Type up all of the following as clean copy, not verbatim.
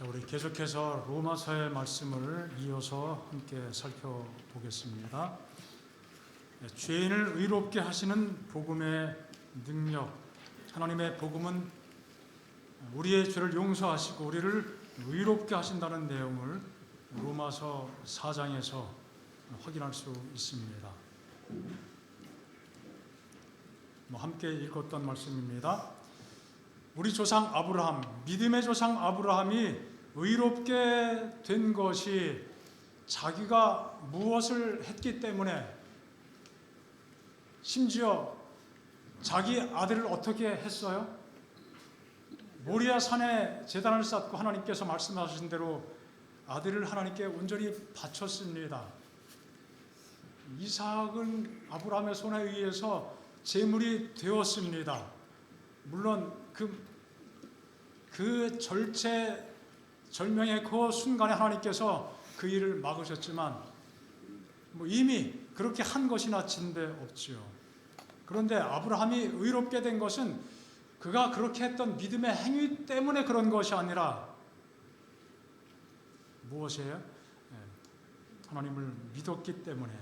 자, 우리 계속해서 로마서의 말씀을 이어서 함께 살펴보겠습니다. 죄인을 의롭게 하시는 복음의 능력, 하나님의 복음은 우리의 죄를 용서하시고 우리를 의롭게 하신다는 내용을 로마서 4장에서 확인할 수 있습니다. 함께 읽었던 말씀입니다. 우리 조상 아브라함, 믿음의 조상 아브라함이 의롭게 된 것이 자기가 무엇을 했기 때문에, 심지어 자기 아들을 어떻게 했어요? 모리아 산에 제단을 쌓고 하나님께서 말씀하신 대로 아들을 하나님께 온전히 바쳤습니다. 이삭은 아브라함의 손에 의해서 제물이 되었습니다. 물론 그 절명의 그 순간에 하나님께서 그 일을 막으셨지만 이미 그렇게 한 것이나 진대 없지요. 그런데 아브라함이 의롭게 된 것은 그가 그렇게 했던 믿음의 행위 때문에 그런 것이 아니라 무엇이에요? 하나님을 믿었기 때문에.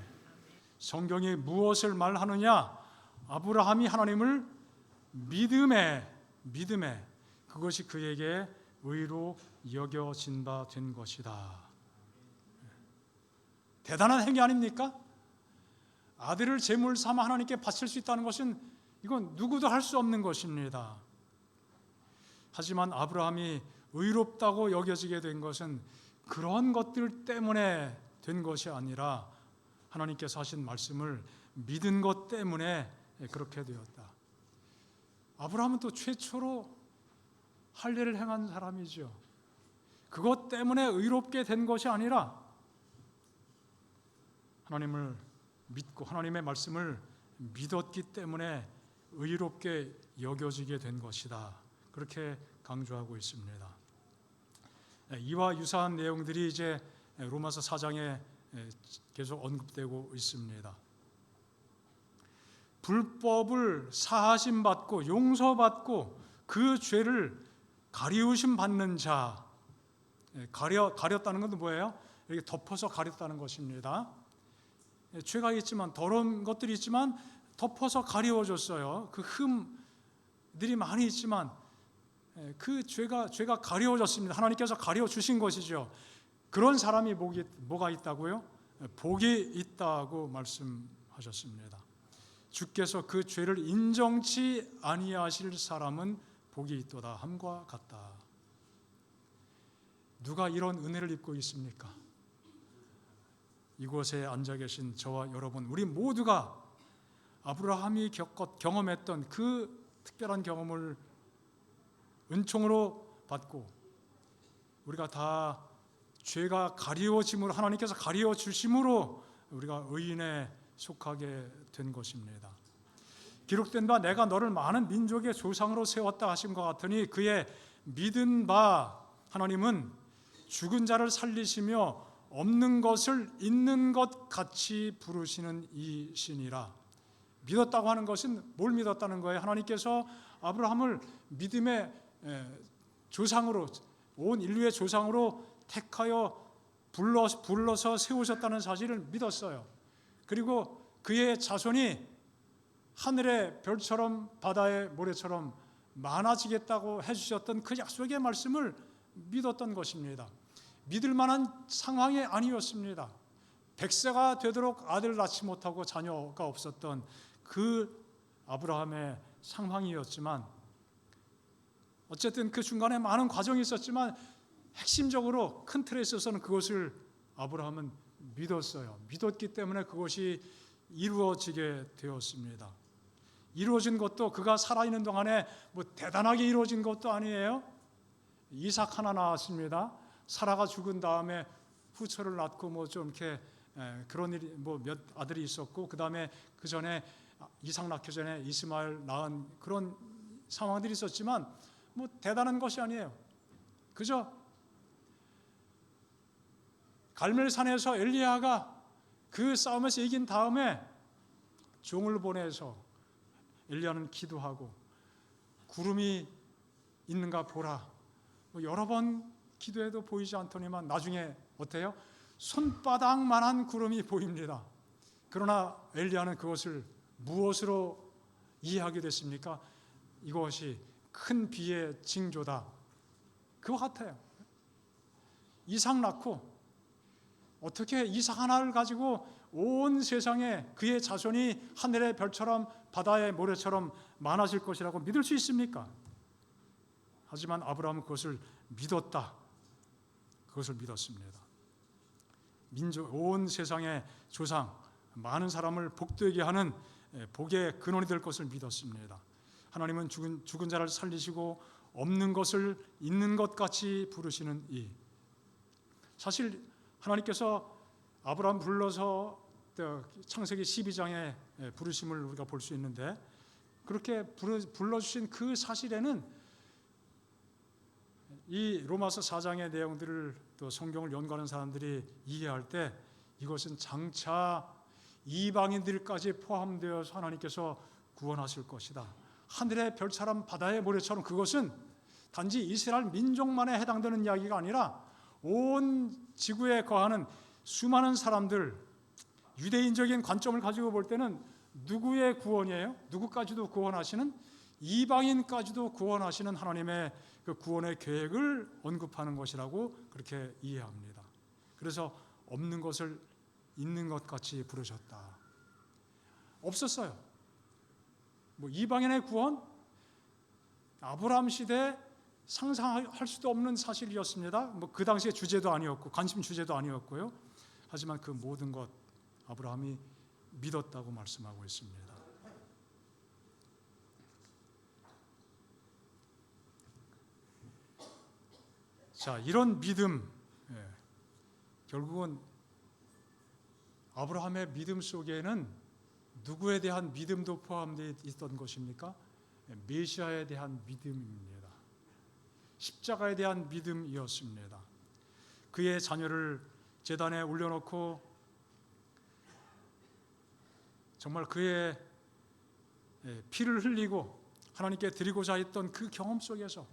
성경이 무엇을 말하느냐? 아브라함이 하나님을 믿음에 그것이 그에게 의로 여겨진다 된 것이다. 대단한 행위 아닙니까? 아들을 제물 삼아 하나님께 바칠 수 있다는 것은 이건 누구도 할 수 없는 것입니다. 하지만 아브라함이 의롭다고 여겨지게 된 것은 그런 것들 때문에 된 것이 아니라 하나님께서 하신 말씀을 믿은 것 때문에 그렇게 되었다. 아브라함은 또 최초로 할례를 행한 사람이죠. 그것 때문에 의롭게 된 것이 아니라 하나님을 믿고 하나님의 말씀을 믿었기 때문에 의롭게 여겨지게 된 것이다. 그렇게 강조하고 있습니다. 이와 유사한 내용들이 이제 로마서 4장에 계속 언급되고 있습니다. 불법을 사하심 받고 용서받고 그 죄를 가리우심 받는 자, 가렸다는 것은 뭐예요? 이렇게 덮어서 가렸다는 것입니다. 죄가 있지만, 더러운 것들이 있지만 덮어서 가리워졌어요. 그 흠들이 많이 있지만 그 죄가 가리워졌습니다. 하나님께서 가려주신 것이죠. 그런 사람이 뭐가 있다고요? 복이 있다고 말씀하셨습니다. 주께서 그 죄를 인정치 아니하실 사람은 복이 있도다 함과 같다. 누가 이런 은혜를 입고 있습니까? 이곳에 앉아 계신 저와 여러분, 우리 모두가 아브라함이 경험했던 그 특별한 경험을 은총으로 받고 우리가 다 죄가 가리워짐으로, 하나님께서 가리워 주심으로 우리가 의인에 속하게 된 것입니다. 기록된 바 내가 너를 많은 민족의 조상으로 세웠다 하신 것 같으니 그의 믿은 바 하나님은 죽은 자를 살리시며 없는 것을 있는 것 같이 부르시는 이시니라. 믿었다고 하는 것은 뭘 믿었다는 거예요? 하나님께서 아브라함을 믿음의 조상으로, 온 인류의 조상으로 택하여 불러서 세우셨다는 사실을 믿었어요. 그리고 그의 자손이 하늘의 별처럼 바다의 모래처럼 많아지겠다고 해주셨던 그 약속의 말씀을 믿었던 것입니다. 믿을 만한 상황이 아니었습니다. 100세가 되도록 아들을 낳지 못하고 자녀가 없었던 그 아브라함의 상황이었지만, 어쨌든 그 중간에 많은 과정이 있었지만 핵심적으로 큰 틀에 있어서는 그것을 아브라함은 믿었어요. 믿었기 때문에 그것이 이루어지게 되었습니다. 이루어진 것도 그가 살아있는 동안에 대단하게 이루어진 것도 아니에요. 이삭 하나 낳았습니다. 사라가 죽은 다음에 후처를 낳고 좀 이렇게 그런 일이 몇 아들이 있었고, 그 다음에 그 전에 이삭 낳기 전에 이스마엘 낳은 그런 상황들이 있었지만 대단한 것이 아니에요. 그저 갈멜산에서 엘리야가 그 싸움에서 이긴 다음에 종을 보내서 엘리야는 기도하고 구름이 있는가 보라. 여러 번 기도해도 보이지 않더니만 나중에 어때요? 손바닥만한 구름이 보입니다. 그러나 엘리야는 그것을 무엇으로 이해하게 됐습니까? 이것이 큰 비의 징조다. 그와 같아요. 이삭 낳고 어떻게 이삭 하나를 가지고 온 세상에 그의 자손이 하늘의 별처럼 바다의 모래처럼 많아질 것이라고 믿을 수 있습니까? 하지만 아브라함은 그것을 믿었다. 그것을 믿었습니다. 온 세상의 조상, 많은 사람을 복되게 하는 복의 근원이 될 것을 믿었습니다. 하나님은 죽은 자를 살리시고 없는 것을 있는 것 같이 부르시는 이. 사실 하나님께서 아브라함 불러서 창세기 12장에 부르심을 우리가 볼 수 있는데, 그렇게 불러주신 그 사실에는 이 로마서 4장의 내용들을 또 성경을 연구하는 사람들이 이해할 때 이것은 장차 이방인들까지 포함되어서 하나님께서 구원하실 것이다. 하늘의 별처럼 바다의 모래처럼, 그것은 단지 이스라엘 민족만에 해당되는 이야기가 아니라 온 지구에 거하는 수많은 사람들, 유대인적인 관점을 가지고 볼 때는 누구의 구원이에요? 누구까지도 구원하시는, 이방인까지도 구원하시는 하나님의 그 구원의 계획을 언급하는 것이라고 그렇게 이해합니다. 그래서 없는 것을 있는 것 같이 부르셨다. 없었어요. 이방인의 구원, 아브라함 시대 상상할 수도 없는 사실이었습니다. 그 당시의 주제도 아니었고 관심 주제도 아니었고요. 하지만 그 모든 것 아브라함이 믿었다고 말씀하고 있습니다. 자, 이런 믿음, 결국은 아브라함의 믿음 속에는 누구에 대한 믿음도 포함되어 있던 것입니까? 메시아에 대한 믿음입니다. 십자가에 대한 믿음이었습니다. 그의 자녀를 제단에 올려놓고 정말 그의 피를 흘리고 하나님께 드리고자 했던 그 경험 속에서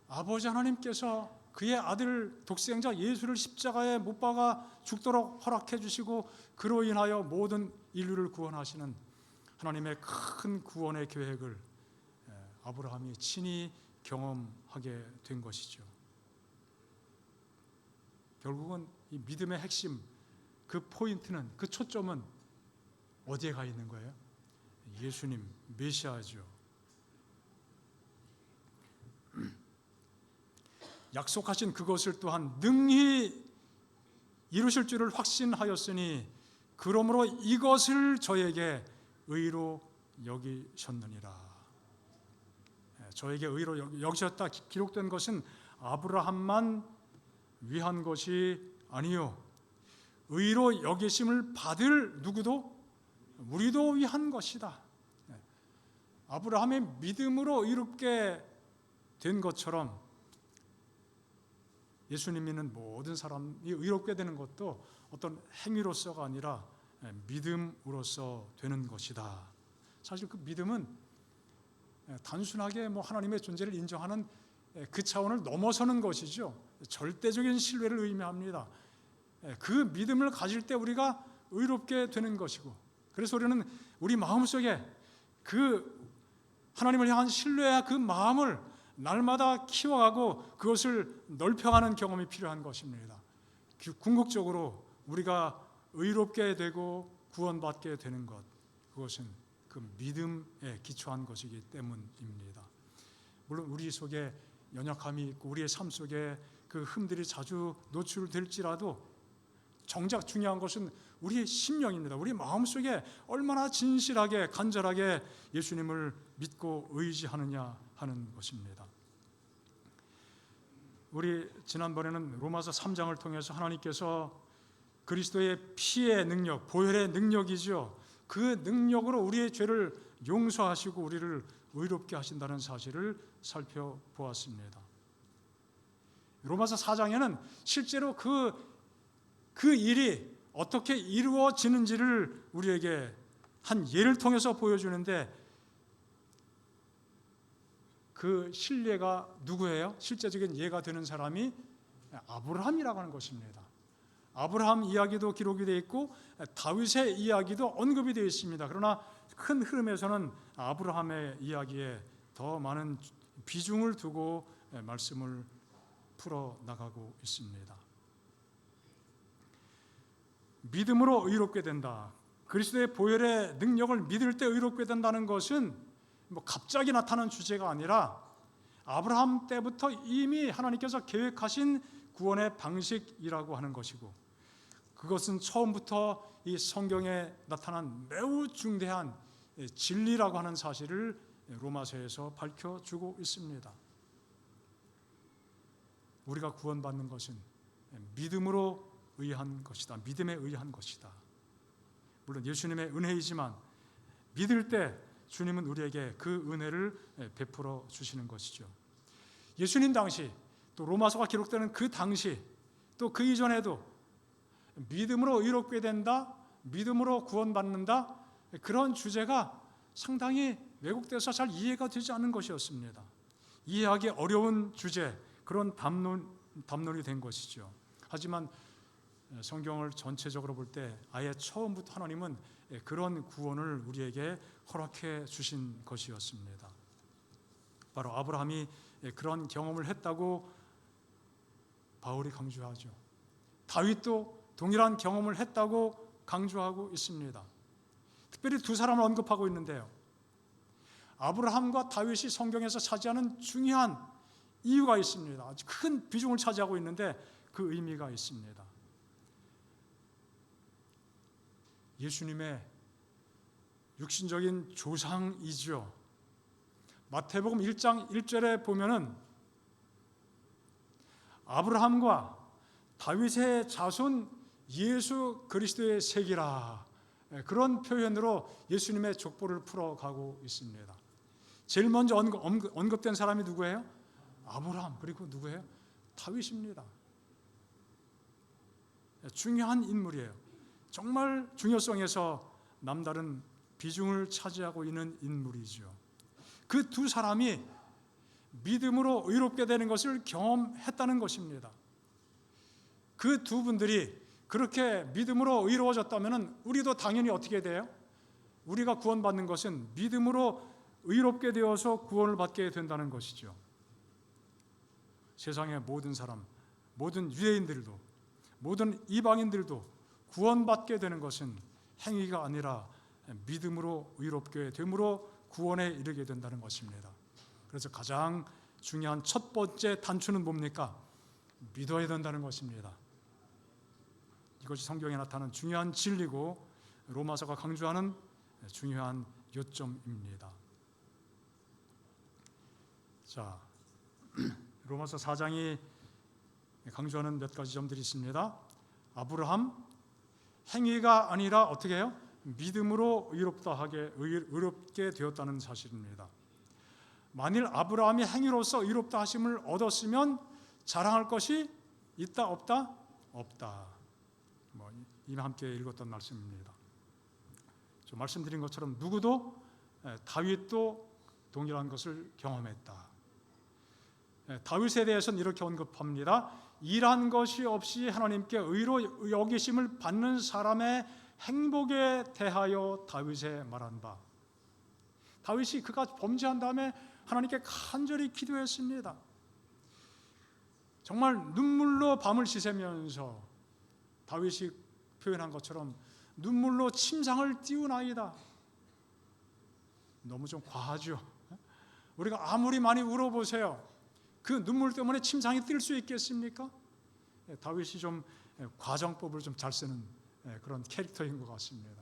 아버지 하나님께서 그의 아들 독생자 예수를 십자가에 못 박아 죽도록 허락해 주시고 그로 인하여 모든 인류를 구원하시는 하나님의 큰 구원의 계획을 아브라함이 친히 경험하게 된 것이죠. 결국은 이 믿음의 핵심, 그 포인트는, 그 초점은 어디에 가 있는 거예요? 예수님, 메시아죠. 약속하신 그것을 또한 능히 이루실 줄을 확신하였으니 그러므로 이것을 저에게 의로 여기셨느니라. 저에게 의로 여기셨다 기록된 것은 아브라함만 위한 것이 아니요, 의로 여기심을 받을 누구도 우리도 위한 것이다. 아브라함의 믿음으로 의롭게 된 것처럼 예수님 믿는 모든 사람이 의롭게 되는 것도 어떤 행위로서가 아니라 믿음으로서 되는 것이다. 사실 그 믿음은 단순하게 하나님의 존재를 인정하는 그 차원을 넘어서는 것이죠. 절대적인 신뢰를 의미합니다. 그 믿음을 가질 때 우리가 의롭게 되는 것이고, 그래서 우리는 우리 마음속에 그 하나님을 향한 신뢰와 그 마음을 날마다 키워가고 그것을 넓혀가는 경험이 필요한 것입니다. 궁극적으로 우리가 의롭게 되고 구원받게 되는 것, 그것은 그 믿음에 기초한 것이기 때문입니다. 물론 우리 속에 연약함이 있고 우리의 삶 속에 그 흠들이 자주 노출될지라도 정작 중요한 것은 우리의 심령입니다. 우리 마음속에 얼마나 진실하게 간절하게 예수님을 믿고 의지하느냐 하는 것입니다. 우리 지난번에는 로마서 3장을 통해서 하나님께서 그리스도의 피의 능력, 보혈의 능력이죠. 그 능력으로 우리의 죄를 용서하시고 우리를 의롭게 하신다는 사실을 살펴보았습니다. 로마서 4장에는 실제로 그 일이 어떻게 이루어지는지를 우리에게 한 예를 통해서 보여주는데, 그 신뢰가 누구예요? 실제적인 예가 되는 사람이 아브라함이라고 하는 것입니다. 아브라함 이야기도 기록이 되어 있고 다윗의 이야기도 언급이 되어 있습니다. 그러나 큰 흐름에서는 아브라함의 이야기에 더 많은 비중을 두고 말씀을 풀어나가고 있습니다. 믿음으로 의롭게 된다. 그리스도의 보혈의 능력을 믿을 때 의롭게 된다는 것은 갑자기 나타난 주제가 아니라 아브라함 때부터 이미 하나님께서 계획하신 구원의 방식이라고 하는 것이고, 그것은 처음부터 이 성경에 나타난 매우 중대한 진리라고 하는 사실을 로마서에서 밝혀주고 있습니다. 우리가 구원받는 것은 믿음으로 의한 것이다. 믿음에 의한 것이다. 물론 예수님의 은혜이지만 믿을 때 주님은 우리에게 그 은혜를 베풀어 주시는 것이죠. 예수님 당시, 또 로마서가 기록되는 그 당시, 또 그 이전에도 믿음으로 의롭게 된다, 믿음으로 구원받는다, 그런 주제가 상당히 왜곡돼서 잘 이해가 되지 않는 것이었습니다. 이해하기 어려운 주제, 그런 담론이 된 것이죠. 하지만 성경을 전체적으로 볼 때 아예 처음부터 하나님은 그런 구원을 우리에게 허락해 주신 것이었습니다. 바로 아브라함이 그런 경험을 했다고 바울이 강조하죠. 다윗도 동일한 경험을 했다고 강조하고 있습니다. 특별히 두 사람을 언급하고 있는데요. 아브라함과 다윗이 성경에서 차지하는 중요한 이유가 있습니다. 아주 큰 비중을 차지하고 있는데 그 의미가 있습니다. 예수님의 육신적인 조상이죠. 마태복음 1장 1절에 보면은 아브라함과 다윗의 자손 예수 그리스도의 색이라, 그런 표현으로 예수님의 족보를 풀어가고 있습니다. 제일 먼저 언급된 사람이 누구예요? 아브라함. 그리고 누구예요? 다윗입니다. 중요한 인물이에요. 정말 중요성에서 남다른 비중을 차지하고 있는 인물이죠. 그 두 사람이 믿음으로 의롭게 되는 것을 경험했다는 것입니다. 그 두 분들이 그렇게 믿음으로 의로워졌다면 우리도 당연히 어떻게 돼요? 우리가 구원받는 것은 믿음으로 의롭게 되어서 구원을 받게 된다는 것이죠. 세상의 모든 사람, 모든 유대인들도, 모든 이방인들도 구원받게 되는 것은 행위가 아니라 믿음으로 의롭게 됨으로 구원에 이르게 된다는 것입니다. 그래서 가장 중요한 첫 번째 단추는 뭡니까? 믿어야 된다는 것입니다. 이것이 성경에 나타나는 중요한 진리고 로마서가 강조하는 중요한 요점입니다. 자, 로마서 4장이 강조하는 몇 가지 점들이 있습니다. 아브라함, 행위가 아니라 어떻게 해요? 믿음으로 의롭게 되었다는 사실입니다. 만일 아브라함이 행위로서 의롭다 하심을 얻었으면 자랑할 것이 있다 없다? 없다. 이미 함께 읽었던 말씀입니다. 저 말씀드린 것처럼 누구도, 다윗도 동일한 것을 경험했다. 다윗에 대해서는 이렇게 언급합니다. 일한 것이 없이 하나님께 의로 여기심을 받는 사람의 행복에 대하여 다윗에 말한 바. 다윗이 그가 범죄한 다음에 하나님께 간절히 기도했습니다. 정말 눈물로 밤을 지새면서 다윗이 표현한 것처럼 눈물로 침상을 띄우나이다. 너무 좀 과하죠. 우리가 아무리 많이 울어보세요. 그 눈물 때문에 침상이 뛸 수 있겠습니까? 다윗이 좀 과정법을 좀 잘 쓰는 그런 캐릭터인 것 같습니다.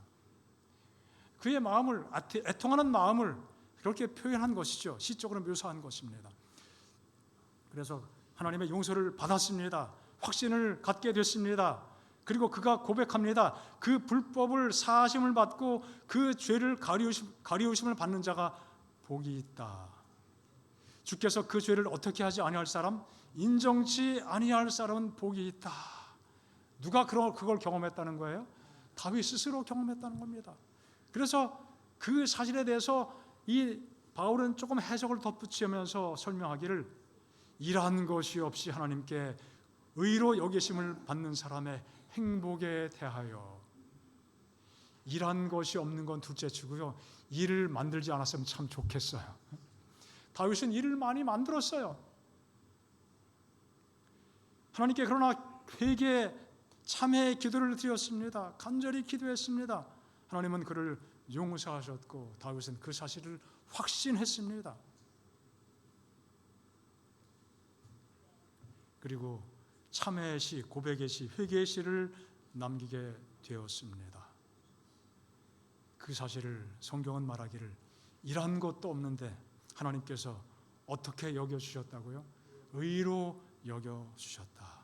그의 마음을, 애통하는 마음을 그렇게 표현한 것이죠. 시적으로 묘사한 것입니다. 그래서 하나님의 용서를 받았습니다. 확신을 갖게 됐습니다. 그리고 그가 고백합니다. 그 불법을 사하심을 받고 그 죄를 가리우심을 받는 자가 복이 있다. 주께서 그 죄를 어떻게 하지 아니할 사람, 인정치 아니할 사람은 복이 있다. 누가 그걸 경험했다는 거예요? 다윗 스스로 경험했다는 겁니다. 그래서 그 사실에 대해서 이 바울은 조금 해석을 덧붙이면서 설명하기를, 일한 것이 없이 하나님께 의로 여기심을 받는 사람의 행복에 대하여 일한 것이 없는 건 둘째치고요, 일을 만들지 않았으면 참 좋겠어요. 다윗은 일을 많이 만들었어요. 하나님께 그러나 회개 참회의 기도를 드렸습니다. 간절히 기도했습니다. 하나님은 그를 용서하셨고 다윗은 그 사실을 확신했습니다. 그리고 참회의 시, 고백의 시, 회개의 시를 남기게 되었습니다. 그 사실을 성경은 말하기를 일한 것도 없는데 하나님께서 어떻게 여겨주셨다고요? 의로 여겨주셨다.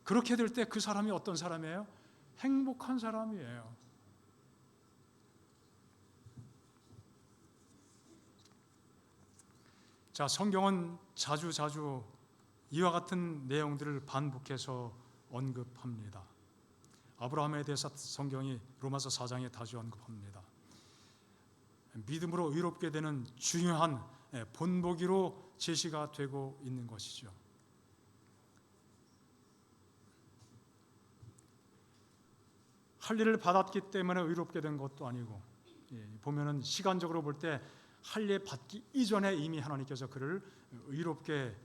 그렇게 될 때 그 사람이 어떤 사람이에요? 행복한 사람이에요. 자, 성경은 자주 이와 같은 내용들을 반복해서 언급합니다. 아브라함에 대해서 성경이 로마서 4장에 다시 언급합니다. 믿음으로 의롭게 되는 중요한 본보기로 제시가 되고 있는 것이죠. 할 일을 받았기 때문에 의롭게 된 것도 아니고, 보면은 시간적으로 볼 때 할 일 받기 이전에 이미 하나님께서 그를 의롭게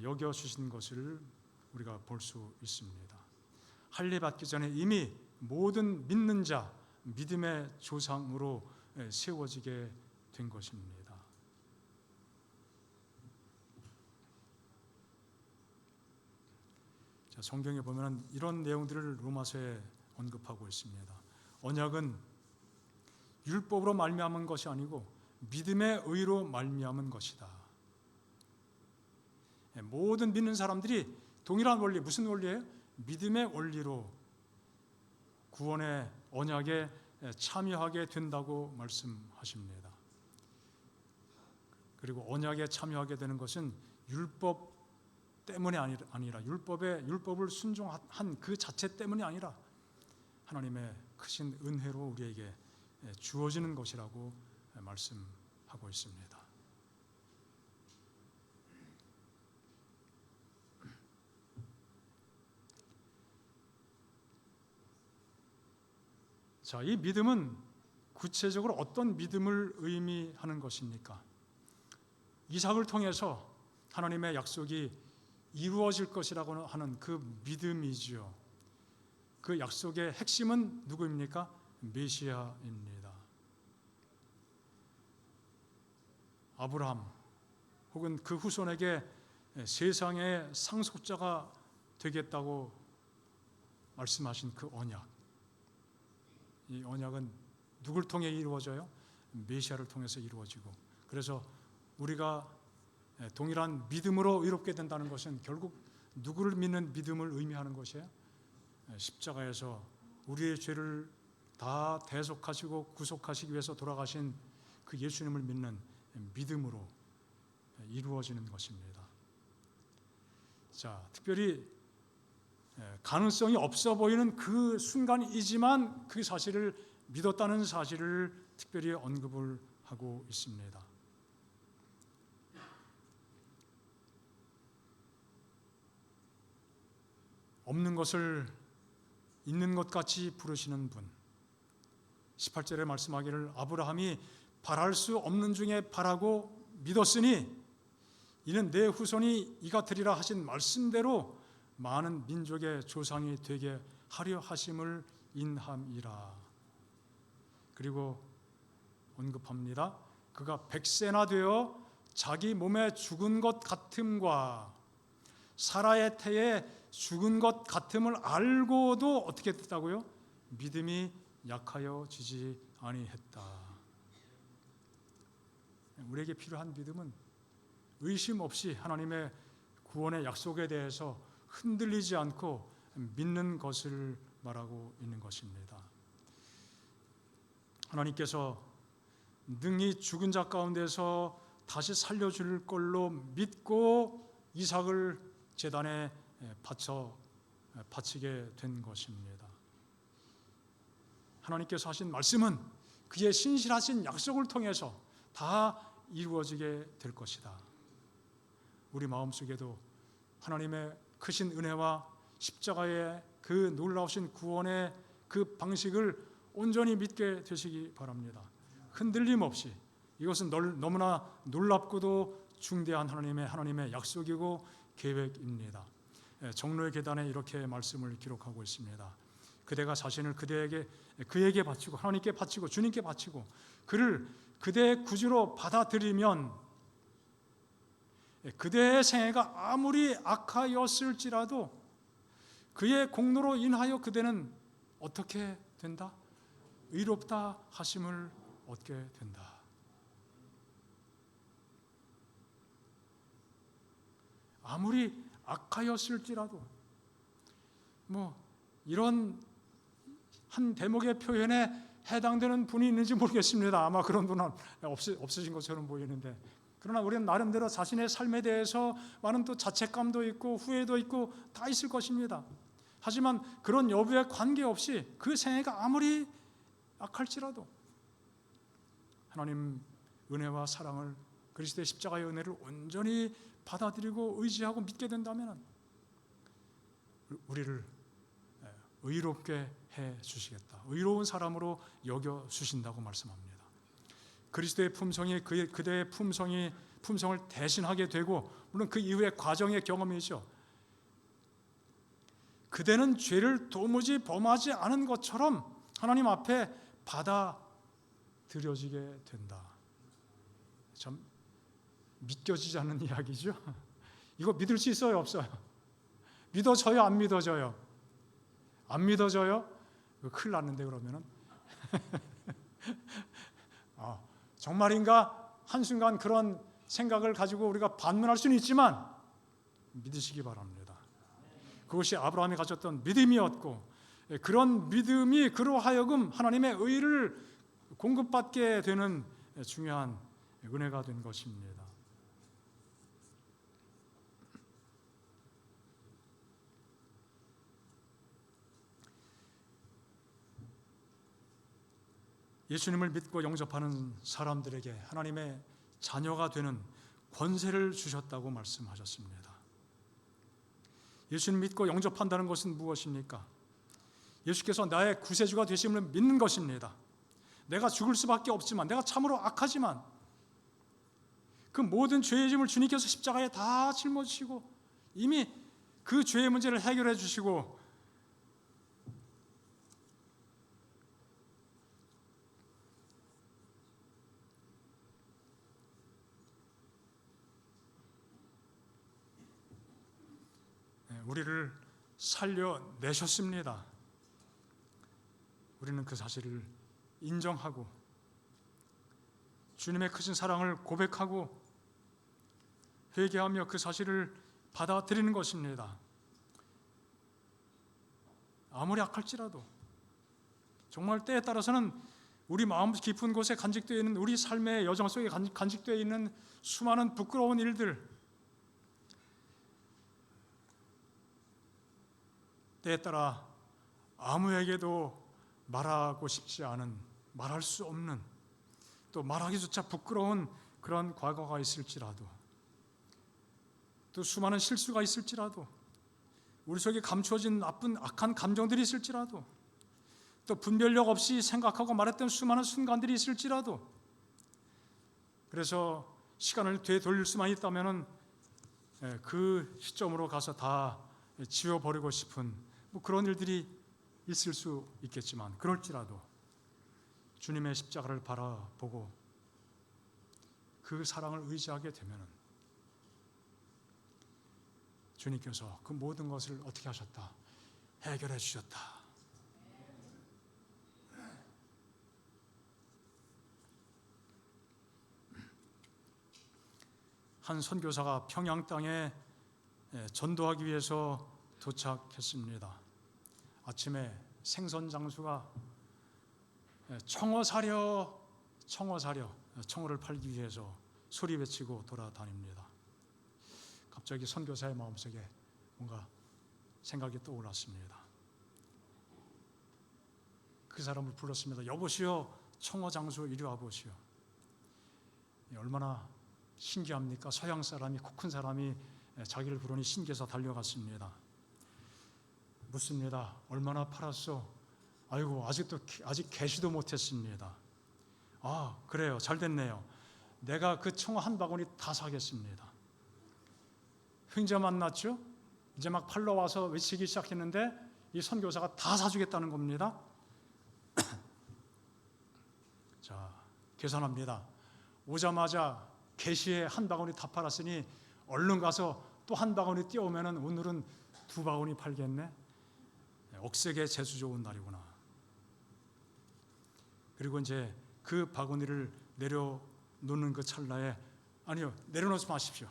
여겨 주신 것을 우리가 볼 수 있습니다. 할 일 받기 전에 이미 모든 믿는 자 믿음의 조상으로 세워지게 된 것입니다. 자, 성경에 보면 이런 내용들을 로마서에 언급하고 있습니다. 언약은 율법으로 말미암은 것이 아니고 믿음의 의로 말미암은 것이다. 모든 믿는 사람들이 동일한 원리, 무슨 원리예요? 믿음의 원리로 구원의 언약에 참여하게 된다고 말씀하십니다. 그리고 언약에 참여하게 되는 것은 율법 때문이 아니라 율법을 순종한 그 자체 때문이 아니라 하나님의 크신 은혜로 우리에게 주어지는 것이라고 말씀하고 있습니다. 자, 이 믿음은 구체적으로 어떤 믿음을 의미하는 것입니까? 이삭을 통해서 하나님의 약속이 이루어질 것이라고 하는 그 믿음이지요. 그 약속의 핵심은 누구입니까? 메시아입니다. 아브라함 혹은 그 후손에게 세상의 상속자가 되겠다고 말씀하신 그 언약, 이 언약은 누굴 통해 이루어져요? 메시아를 통해서 이루어지고, 그래서 우리가 동일한 믿음으로 의롭게 된다는 것은 결국 누구를 믿는 믿음을 의미하는 것이에요? 십자가에서 우리의 죄를 다 대속하시고 구속하시기 위해서 돌아가신 그 예수님을 믿는 믿음으로 이루어지는 것입니다. 자, 특별히 가능성이 없어 보이는 그 순간이지만 그 사실을 믿었다는 사실을 특별히 언급을 하고 있습니다. 없는 것을 있는 것 같이 부르시는 분, 18절에 말씀하기를 아브라함이 바랄 수 없는 중에 바라고 믿었으니 이는 내 후손이 이가 되리라 하신 말씀대로 많은 민족의 조상이 되게 하려 하심을 인함이라. 그리고 언급합니다. 그가 100세나 되어 자기 몸에 죽은 것 같음과 사라의 태에 죽은 것 같음을 알고도 어떻게 됐다고요? 믿음이 약하여 지지 아니했다. 우리에게 필요한 믿음은 의심 없이 하나님의 구원의 약속에 대해서 흔들리지 않고 믿는 것을 말하고 있는 것입니다. 하나님께서 능히 죽은 자 가운데서 다시 살려줄 걸로 믿고 이삭을 제단에 바치게 된 것입니다. 하나님께서 하신 말씀은 그의 신실하신 약속을 통해서 다 이루어지게 될 것이다. 우리 마음속에도 하나님의 크신 은혜와 십자가의 그 놀라우신 구원의 그 방식을 온전히 믿게 되시기 바랍니다. 흔들림 없이. 이것은 너무나 놀랍고도 중대한 하나님의 약속이고 계획입니다. 정로의 계단에 이렇게 말씀을 기록하고 있습니다. 그대가 자신을 그에게 바치고 하나님께 바치고 주님께 바치고 그를 그대의 구주로 받아들이면 그대의 생애가 아무리 악하였을지라도 그의 공로로 인하여 그대는 어떻게 된다? 의롭다 하심을 얻게 된다. 아무리 악하였을지라도 이런 한 대목의 표현에 해당되는 분이 있는지 모르겠습니다. 아마 그런 분은 없으신 것처럼 보이는데, 그러나 우리는 나름대로 자신의 삶에 대해서 많은 또 자책감도 있고 후회도 있고 다 있을 것입니다. 하지만 그런 여부에 관계없이 그 생애가 아무리 악할지라도 하나님 은혜와 사랑을, 그리스도의 십자가의 은혜를 온전히 받아들이고 의지하고 믿게 된다면 우리를 의롭게 해 주시겠다. 의로운 사람으로 여겨 주신다고 말씀합니다. 그리스도의 품성이 그대의 품성을 대신하게 되고, 물론 그 이후의 과정의 경험이죠. 그대는 죄를 도무지 범하지 않은 것처럼 하나님 앞에 받아들여지게 된다. 참 믿겨지지 않는 이야기죠. 이거 믿을 수 있어요, 없어요? 믿어져요, 안 믿어져요? 안 믿어져요? 큰일 났는데 그러면은 정말인가? 한순간 그런 생각을 가지고 우리가 반문할 수는 있지만 믿으시기 바랍니다. 그것이 아브라함이 가졌던 믿음이었고, 그런 믿음이 그로 하여금 하나님의 의를 공급받게 되는 중요한 은혜가 된 것입니다. 예수님을 믿고 영접하는 사람들에게 하나님의 자녀가 되는 권세를 주셨다고 말씀하셨습니다. 예수님 믿고 영접한다는 것은 무엇입니까? 예수께서 나의 구세주가 되심을 믿는 것입니다. 내가 죽을 수밖에 없지만, 내가 참으로 악하지만 그 모든 죄의 짐을 주님께서 십자가에 다 짊어지시고 이미 그 죄의 문제를 해결해 주시고, 우리를 살려내셨습니다. 우리는 그 사실을 인정하고 주님의 크신 사랑을 고백하고 회개하며 그 사실을 받아들이는 것입니다. 아무리 악할지라도 정말 때에 따라서는 우리 마음 깊은 곳에 간직되어 있는, 우리 삶의 여정 속에 간직되어 있는 수많은 부끄러운 일들, 때에 따라 아무에게도 말하고 싶지 않은, 말할 수 없는, 또 말하기조차 부끄러운 그런 과거가 있을지라도, 또 수많은 실수가 있을지라도, 우리 속에 감추어진 나쁜 악한 감정들이 있을지라도, 또 분별력 없이 생각하고 말했던 수많은 순간들이 있을지라도, 그래서 시간을 되돌릴 수만 있다면 그 시점으로 가서 다 지워버리고 싶은 그런 일들이 있을 수 있겠지만, 그럴지라도 주님의 십자가를 바라보고 그 사랑을 의지하게 되면 주님께서 그 모든 것을 어떻게 하셨다? 해결해 주셨다. 한 선교사가 평양 땅에 전도하기 위해서 도착했습니다. 아침에 생선 장수가 청어 사려, 청어를 팔기 위해서 소리 외치고 돌아다닙니다. 갑자기 선교사의 마음속에 뭔가 생각이 떠올랐습니다. 그 사람을 불렀습니다. 여보시오, 청어 장수 이리 와보시오. 얼마나 신기합니까? 서양 사람이, 코 큰 사람이 자기를 부르니 신기해서 달려갔습니다. 묻습니다. 얼마나 팔았어? 아이고, 아직 개시도 못했습니다. 아, 그래요. 잘 됐네요. 내가 그 청어 한 바구니 다 사겠습니다. 횡재 만났죠? 이제 막 팔러 와서 외치기 시작했는데 이 선교사가 다 사주겠다는 겁니다. 자, 계산합니다. 오자마자 개시에 한 바구니 다 팔았으니 얼른 가서 또 한 바구니 띄우면은 오늘은 두 바구니 팔겠네. 억세게 재수 좋은 날이구나. 그리고 이제 그 바구니를 내려놓는 그 찰나에 아니요, 내려놓지 마십시오.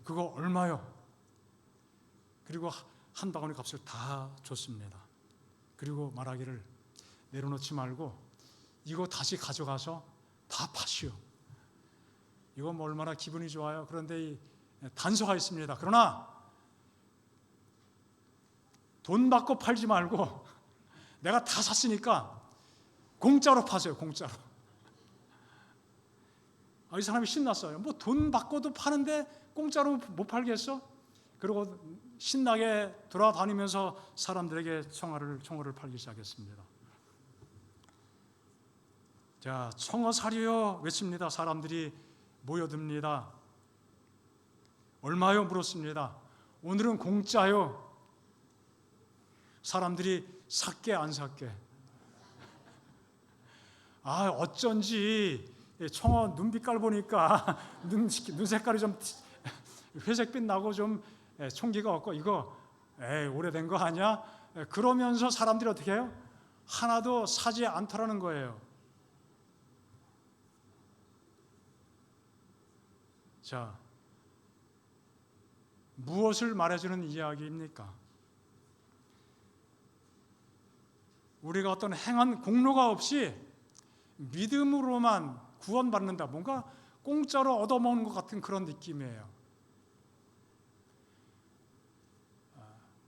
그거 얼마요? 그리고 한 바구니 값을 다 줬습니다. 그리고 말하기를 내려놓지 말고 이거 다시 가져가서 다 파시오. 이거 뭐 얼마나 기분이 좋아요. 그런데 이 단서가 있습니다. 그러나 돈 받고 팔지 말고 내가 다 샀으니까 공짜로 파세요. 공짜로. 이 사람이 신났어요. 뭐 돈 받고도 파는데 공짜로 못 팔겠어? 그리고 신나게 돌아다니면서 사람들에게 청어를 팔기 시작했습니다. 자, 청어 사리요 외칩니다. 사람들이 모여듭니다. 얼마요? 물었습니다. 오늘은 공짜요. 사람들이 샀게 안 샀게. 아, 어쩐지 청어 눈빛깔 보니까 눈 색깔이 좀 회색빛 나고 좀 총기가 없고 이거 오래된 거 아니야? 그러면서 사람들이 어떻게 해요? 하나도 사지 않더라는 거예요. 자, 무엇을 말해주는 이야기입니까? 우리가 어떤 행한 공로가 없이 믿음으로만 구원받는다. 뭔가 공짜로 얻어먹는 것 같은 그런 느낌이에요.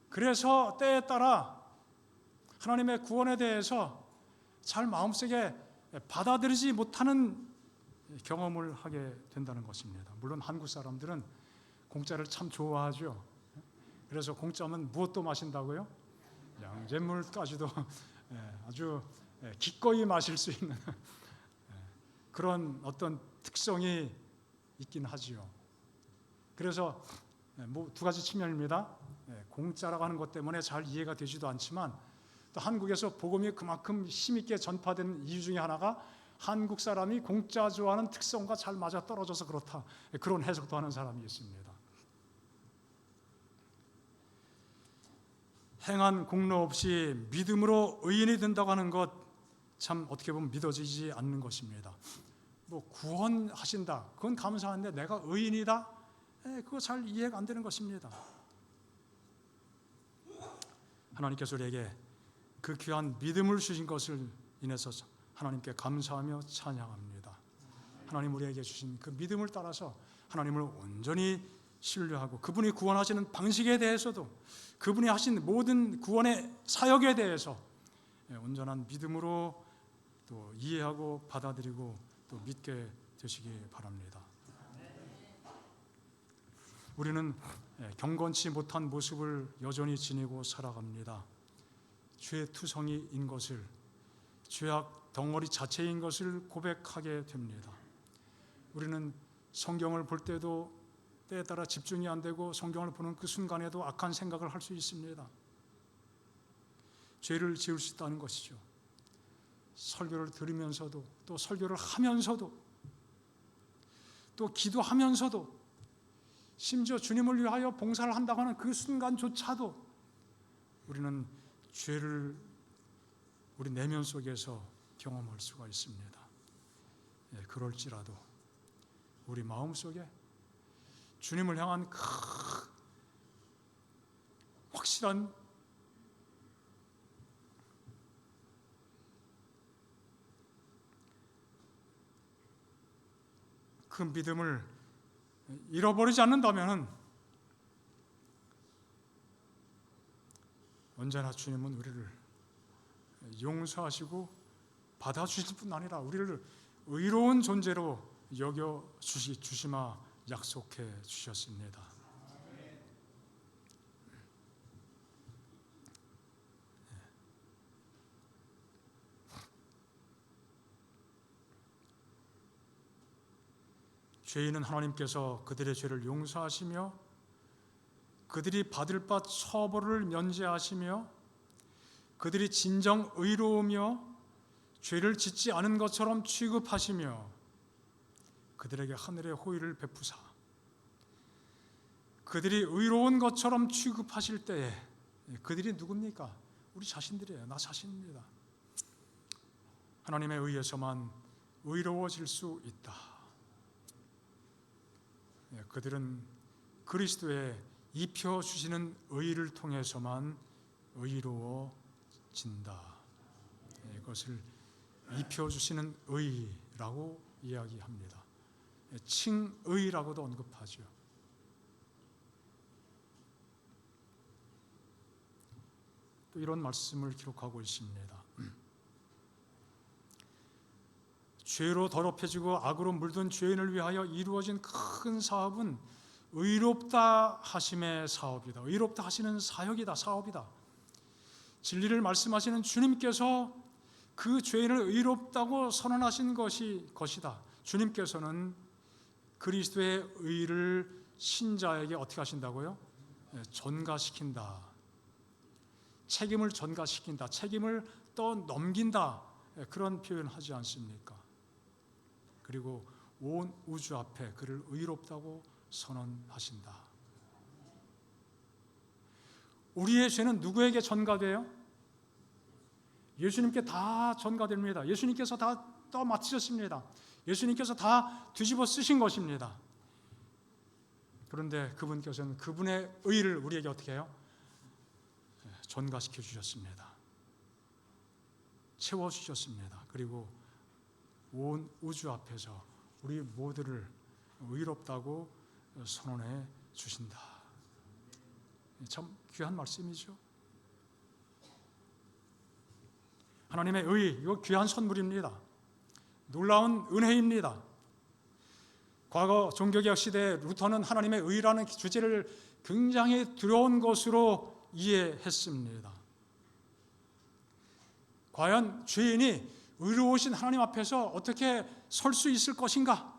그래서 때에 따라 하나님의 구원에 대해서 잘 마음속에 받아들이지 못하는 경험을 하게 된다는 것입니다. 물론 한국 사람들은 공짜를 참 좋아하죠. 그래서 공짜면 무엇도 마신다고요? 양잿물까지도 아주 기꺼이 마실 수 있는 그런 어떤 특성이 있긴 하지요. 그래서 뭐 두 가지 측면입니다. 공짜라고 하는 것 때문에 잘 이해가 되지도 않지만 또 한국에서 복음이 그만큼 힘있게 전파된 이유 중에 하나가 한국 사람이 공짜 좋아하는 특성과 잘 맞아 떨어져서 그렇다. 그런 해석도 하는 사람이 있습니다. 행한 공로 없이 믿음으로 의인이 된다고 하는 것 참 어떻게 보면 믿어지지 않는 것입니다. 뭐 구원하신다. 그건 감사한데 내가 의인이다? 그거 잘 이해가 안 되는 것입니다. 하나님께서 우리에게 그 귀한 믿음을 주신 것을 인해서 하나님께 감사하며 찬양합니다. 하나님 우리에게 주신 그 믿음을 따라서 하나님을 온전히 신뢰하고 그분이 구원하시는 방식에 대해서도 그분이 하신 모든 구원의 사역에 대해서 온전한 믿음으로 또 이해하고 받아들이고 또 믿게 되시기 바랍니다. 우리는 경건치 못한 모습을 여전히 지니고 살아갑니다. 죄의 투성이인 것을, 죄악 덩어리 자체인 것을 고백하게 됩니다. 우리는 성경을 볼 때도 때에 따라 집중이 안 되고 성경을 보는 그 순간에도 악한 생각을 할 수 있습니다. 죄를 지을 수 있다는 것이죠. 설교를 들으면서도 또 설교를 하면서도 또 기도하면서도 심지어 주님을 위하여 봉사를 한다고 하는 그 순간조차도 우리는 죄를 우리 내면 속에서 경험할 수가 있습니다. 그럴지라도 우리 마음 속에 주님을 향한 확실한 그 믿음을 잃어버리지 않는다면 언제나 주님은 우리를 용서하시고 받아주실 뿐 아니라 우리를 의로운 존재로 여겨 주시마 약속해 주셨습니다. 죄인은 하나님께서 그들의 죄를 용서하시며 그들이 받을 바 처벌을 면제하시며 그들이 진정 의로우며 죄를 짓지 않은 것처럼 취급하시며 그들에게 하늘의 호의를 베푸사 그들이 의로운 것처럼 취급하실 때에 그들이 누굽니까? 우리 자신들이에요. 나 자신입니다. 하나님의 의에서만 의로워질 수 있다. 그들은 그리스도의 입혀주시는 의를 통해서만 의로워진다. 이것을 입혀주시는 의라고 이야기합니다. 칭의라고도 언급하죠. 또 이런 말씀을 기록하고 있습니다. 죄로 더럽혀지고 악으로 물든 죄인을 위하여 이루어진 큰 사업은 의롭다 하심의 사업이다. 의롭다 하시는 사역이다. 사업이다. 진리를 말씀하시는 주님께서 그 죄인을 의롭다고 선언하신 것이다. 주님께서는 그리스도의 의를 신자에게 어떻게 하신다고요? 전가시킨다. 책임을 전가시킨다. 책임을 떠넘긴다. 그런 표현을 하지 않습니까? 그리고 온 우주 앞에 그를 의롭다고 선언하신다. 우리의 죄는 누구에게 전가돼요? 예수님께 다 전가됩니다. 예수님께서 다 떠맡으셨습니다. 예수님께서 다 뒤집어 쓰신 것입니다. 그런데 그분께서는 그분의 의를 우리에게 어떻게 해요? 전가시켜 주셨습니다. 채워주셨습니다. 그리고 온 우주 앞에서 우리 모두를 의롭다고 선언해 주신다. 참 귀한 말씀이죠. 하나님의 의, 이거 귀한 선물입니다. 놀라운 은혜입니다. 과거 종교개혁 시대에 루터는 하나님의 의라는 주제를 굉장히 두려운 것으로 이해했습니다. 과연 죄인이 의로우신 하나님 앞에서 어떻게 설 수 있을 것인가?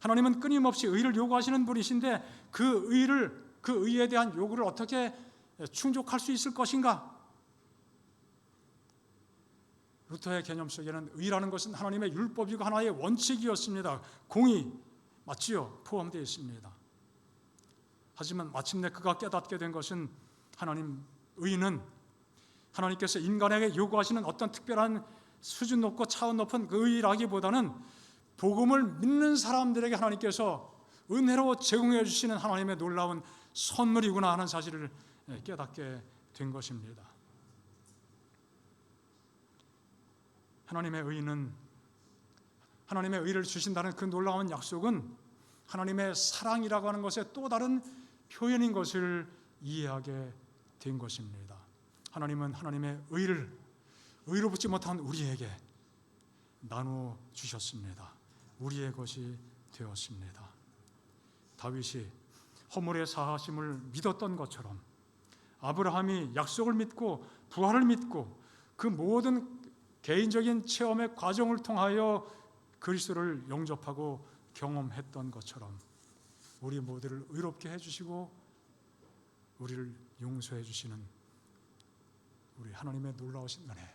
하나님은 끊임없이 의를 요구하시는 분이신데 그 의에 대한 요구를 어떻게 충족할 수 있을 것인가? 루터의 개념 속에는 의라는 것은 하나님의 율법이고 하나의 원칙이었습니다. 공의 맞지요? 포함되어 있습니다. 하지만 마침내 그가 깨닫게 된 것은 하나님 의는 하나님께서 인간에게 요구하시는 어떤 특별한 수준 높고 차원 높은 그 의라기보다는 복음을 믿는 사람들에게 하나님께서 은혜로 제공해 주시는 하나님의 놀라운 선물이구나 하는 사실을 깨닫게 된 것입니다. 하나님의 의를 주신다는 그 놀라운 약속은 하나님의 사랑이라고 하는 것의 또 다른 표현인 것을 이해하게 된 것입니다. 하나님은 하나님의 의를 의롭지 못한 우리에게 나누어 주셨습니다. 우리의 것이 되었습니다. 다윗이 허물의 사하심을 믿었던 것처럼 아브라함이 약속을 믿고 부활을 믿고 그 모든 개인적인 체험의 과정을 통하여 그리스도를 영접하고 경험했던 것처럼 우리 모두를 의롭게 해주시고 우리를 용서해 주시는 우리 하나님의 놀라우신 은혜,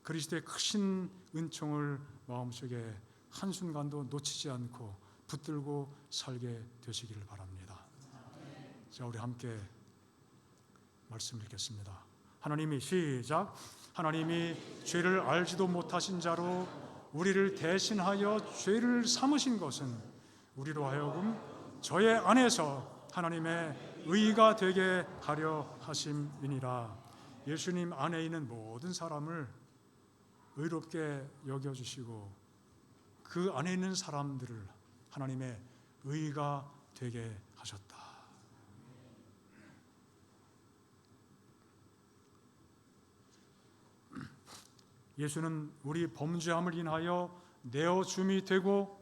그리스도의 크신 은총을 마음속에 한순간도 놓치지 않고 붙들고 살게 되시기를 바랍니다. 자, 우리 함께 말씀 읽겠습니다. 하나님이 시작. 하나님이 죄를 알지도 못하신 자로 우리를 대신하여 죄를 삼으신 것은 우리로 하여금 저의 안에서 하나님의 의가 되게 하려 하심이니라. 예수님 안에 있는 모든 사람을 의롭게 여겨주시고 그 안에 있는 사람들을 하나님의 의가 되게 하셨다. 예수는 우리 범죄함을 인하여 내어줌이 되고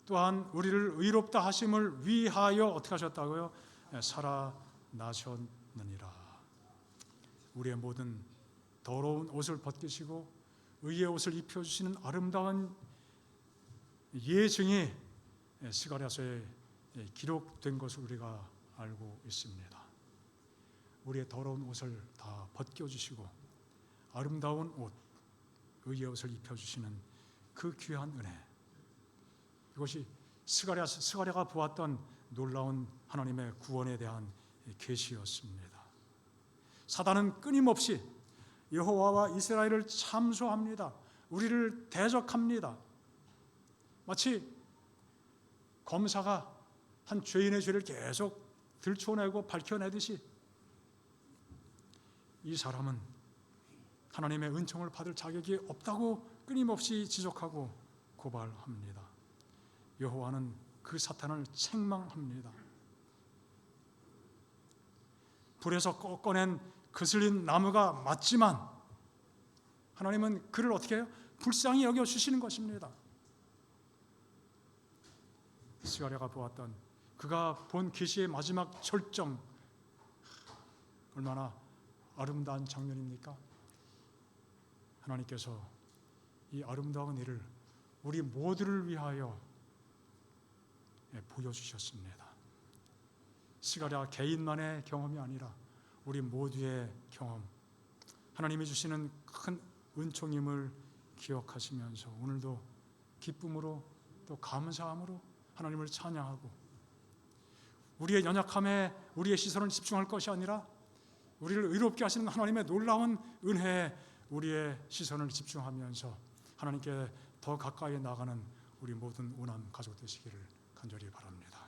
또한 우리를 의롭다 하심을 위하여 어떻게 하셨다고요? 살아나셨느니라. 우리의 모든 더러운 옷을 벗기시고 의의 옷을 입혀주시는 아름다운 예증이 스가랴서에 기록된 것을 우리가 알고 있습니다. 우리의 더러운 옷을 다 벗겨주시고 아름다운 옷, 의의 옷을 입혀주시는 그 귀한 은혜, 이것이 스가랴가 보았던 놀라운 하나님의 구원에 대한 계시였습니다. 사단은 끊임없이 여호와와 이스라엘을 참소합니다. 우리를 대적합니다. 마치 검사가 한 죄인의 죄를 계속 들춰내고 밝혀내듯이 이 사람은 하나님의 은총을 받을 자격이 없다고 끊임없이 지적하고 고발합니다. 여호와는 그 사탄을 책망합니다. 불에서 꺼낸 거슬린 나무가 맞지만 하나님은 그를 어떻게 해요? 불쌍히 여겨주시는 것입니다. 스가랴가 보았던, 그가 본 계시의 마지막 절정, 얼마나 아름다운 장면입니까? 하나님께서 이 아름다운 일을 우리 모두를 위하여 보여주셨습니다. 스가랴 개인만의 경험이 아니라 우리 모두의 경험, 하나님이 주시는 큰 은총임을 기억하시면서 오늘도 기쁨으로 또 감사함으로 하나님을 찬양하고, 우리의 연약함에 우리의 시선을 집중할 것이 아니라 우리를 의롭게 하시는 하나님의 놀라운 은혜에 우리의 시선을 집중하면서 하나님께 더 가까이 나가는 우리 모든 오남 가족 되시기를 간절히 바랍니다.